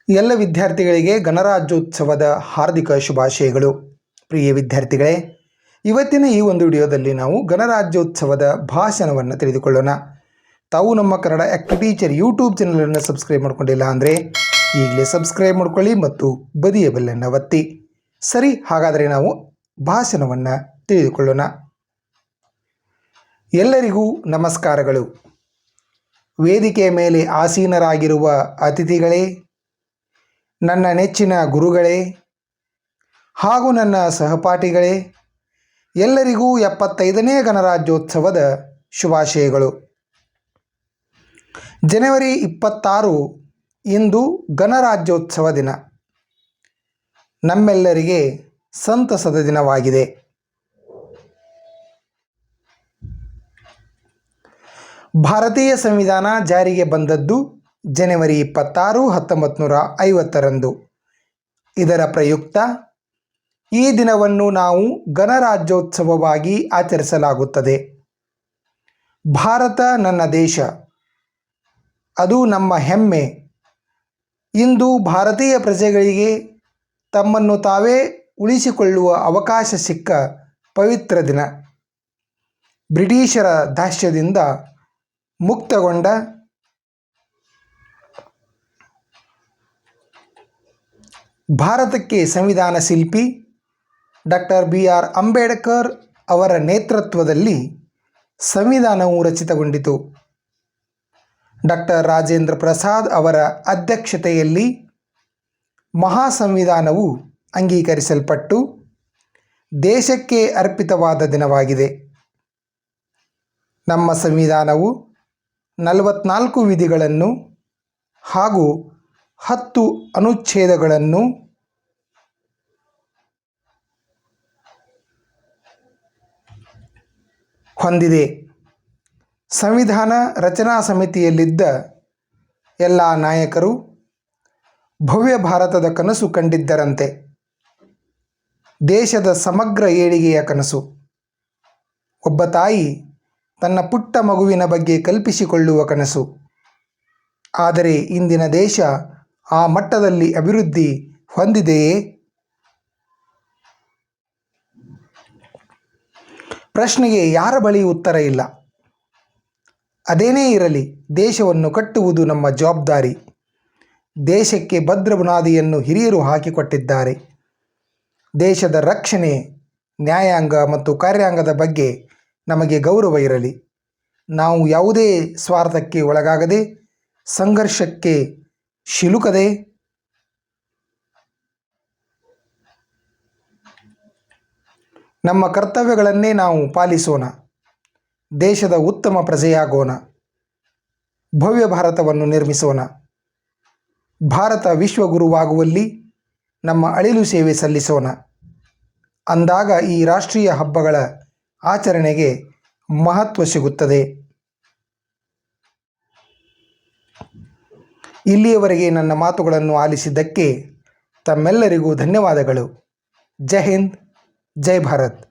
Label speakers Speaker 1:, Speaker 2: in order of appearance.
Speaker 1: ಎಲ್ಲ ವಿದ್ಯಾರ್ಥಿಗಳಿಗೆ ಗಣರಾಜ್ಯೋತ್ಸವದ ಹಾರ್ದಿಕ ಶುಭಾಶಯಗಳು. ಪ್ರಿಯ ವಿದ್ಯಾರ್ಥಿಗಳೇ, ಇವತ್ತಿನ ಈ ಒಂದು ವಿಡಿಯೋದಲ್ಲಿ ನಾವು ಗಣರಾಜ್ಯೋತ್ಸವದ ಭಾಷಣವನ್ನು ತಿಳಿದುಕೊಳ್ಳೋಣ. ತಾವು ನಮ್ಮ ಕನ್ನಡ ಆಕ್ಟಿವ್ ಟೀಚರ್ ಯೂಟ್ಯೂಬ್ ಚಾನಲನ್ನು ಸಬ್ಸ್ಕ್ರೈಬ್ ಮಾಡ್ಕೊಂಡಿಲ್ಲ ಅಂದರೆ ಈಗಲೇ ಸಬ್ಸ್ಕ್ರೈಬ್ ಮಾಡ್ಕೊಳ್ಳಿ ಮತ್ತು ಬದಿಯ ಬೆಲ್ಲನ್ನು ಒತ್ತಿ. ಸರಿ, ಹಾಗಾದರೆ ನಾವು ಭಾಷಣವನ್ನು ತಿಳಿದುಕೊಳ್ಳೋಣ. ಎಲ್ಲರಿಗೂ ನಮಸ್ಕಾರಗಳು. ವೇದಿಕೆಯ ಮೇಲೆ ಆಸೀನರಾಗಿರುವ ಅತಿಥಿಗಳೇ, ನನ್ನ ನೆಚ್ಚಿನ ಗುರುಗಳೇ ಹಾಗೂ ನನ್ನ ಸಹಪಾಠಿಗಳೇ, ಎಲ್ಲರಿಗೂ 75ನೇ ಗಣರಾಜ್ಯೋತ್ಸವದ ಶುಭಾಶಯಗಳು. ಜನವರಿ 26 ಇಂದು ಗಣರಾಜ್ಯೋತ್ಸವ ದಿನ. ನಮ್ಮೆಲ್ಲರಿಗೆ ಸಂತಸದ ದಿನವಾಗಿದೆ. ಭಾರತೀಯ ಸಂವಿಧಾನ ಜಾರಿಗೆ ಬಂದದ್ದು ಜನವರಿ 26, 1950ರಂದು. ಇದರ ಪ್ರಯುಕ್ತ ಈ ದಿನವನ್ನು ನಾವು ಗಣರಾಜ್ಯೋತ್ಸವವಾಗಿ ಆಚರಿಸಲಾಗುತ್ತದೆ. ಭಾರತ ನನ್ನ ದೇಶ, ಅದು ನಮ್ಮ ಹೆಮ್ಮೆ. ಇಂದು ಭಾರತೀಯ ಪ್ರಜೆಗಳಿಗೆ ತಮ್ಮನ್ನು ತಾವೇ ಉಳಿಸಿಕೊಳ್ಳುವ ಅವಕಾಶ ಸಿಕ್ಕ ಪವಿತ್ರ ದಿನ. ಬ್ರಿಟಿಷರ ದಾಸ್ಯದಿಂದ ಮುಕ್ತಗೊಂಡ ಭಾರತಕ್ಕೆ ಸಂವಿಧಾನ ಶಿಲ್ಪಿ ಡಾಕ್ಟರ್ BR ಅಂಬೇಡ್ಕರ್ ಅವರ ನೇತೃತ್ವದಲ್ಲಿ ಸಂವಿಧಾನವು ರಚಿತಗೊಂಡಿತು. ಡಾಕ್ಟರ್ ರಾಜೇಂದ್ರ ಪ್ರಸಾದ್ ಅವರ ಅಧ್ಯಕ್ಷತೆಯಲ್ಲಿ ಮಹಾ ಸಂವಿಧಾನವು ಅಂಗೀಕರಿಸಲ್ಪಟ್ಟು ದೇಶಕ್ಕೆ ಅರ್ಪಿತವಾದ ದಿನವಾಗಿದೆ. ನಮ್ಮ ಸಂವಿಧಾನವು 44 ವಿಧಿಗಳನ್ನು ಹಾಗೂ 10 ಅನುಚ್ಛೇದಗಳನ್ನು ಹೊಂದಿದೆ. ಸಂವಿಧಾನ ರಚನಾ ಸಮಿತಿಯಲ್ಲಿದ್ದ ಎಲ್ಲ ನಾಯಕರು ಭವ್ಯ ಭಾರತದ ಕನಸು ಕಂಡಿದ್ದರಂತೆ. ದೇಶದ ಸಮಗ್ರ ಏಳಿಗೆಯ ಕನಸು. ಒಬ್ಬ ತಾಯಿ ತನ್ನ ಪುಟ್ಟ ಮಗುವಿನ ಬಗ್ಗೆ ಕಲ್ಪಿಸಿಕೊಳ್ಳುವ ಕನಸು. ಆದರೆ ಇಂದಿನ ದೇಶ ಆ ಮಟ್ಟದಲ್ಲಿ ಅಭಿವೃದ್ಧಿ ಹೊಂದಿದೆಯೇ? ಪ್ರಶ್ನೆಗೆ ಯಾರ ಬಳಿ ಉತ್ತರ ಇಲ್ಲ. ಅದೇನೇ ಇರಲಿ, ದೇಶವನ್ನು ಕಟ್ಟುವುದು ನಮ್ಮ ಜವಾಬ್ದಾರಿ. ದೇಶಕ್ಕೆ ಭದ್ರ ಬುನಾದಿಯನ್ನು ಹಿರಿಯರು ಹಾಕಿಕೊಟ್ಟಿದ್ದಾರೆ. ದೇಶದ ರಕ್ಷಣೆ, ನ್ಯಾಯಾಂಗ ಮತ್ತು ಕಾರ್ಯಾಂಗದ ಬಗ್ಗೆ ನಮಗೆ ಗೌರವ ಇರಲಿ. ನಾವು ಯಾವುದೇ ಸ್ವಾರ್ಥಕ್ಕೆ ಒಳಗಾಗದೆ, ಸಂಘರ್ಷಕ್ಕೆ ಸಿಲುಕದೆ ನಮ್ಮ ಕರ್ತವ್ಯಗಳನ್ನೇ ನಾವು ಪಾಲಿಸೋಣ. ದೇಶದ ಉತ್ತಮ ಪ್ರಜೆಯಾಗೋಣ. ಭವ್ಯ ಭಾರತವನ್ನು ನಿರ್ಮಿಸೋಣ. ಭಾರತ ವಿಶ್ವಗುರುವಾಗುವಲ್ಲಿ ನಮ್ಮ ಅಳಿಲು ಸೇವೆ ಸಲ್ಲಿಸೋಣ. ಅಂದಾಗ ಈ ರಾಷ್ಟ್ರೀಯ ಹಬ್ಬಗಳ ಆಚರಣೆಗೆ ಮಹತ್ವ ಸಿಗುತ್ತದೆ. ಇಲ್ಲಿಯವರೆಗೆ ನನ್ನ ಮಾತುಗಳನ್ನು ಆಲಿಸಿದ್ದಕ್ಕೆ ತಮ್ಮೆಲ್ಲರಿಗೂ ಧನ್ಯವಾದಗಳು. ಜೈ ಹಿಂದ್, ಜೈ ಭಾರತ್.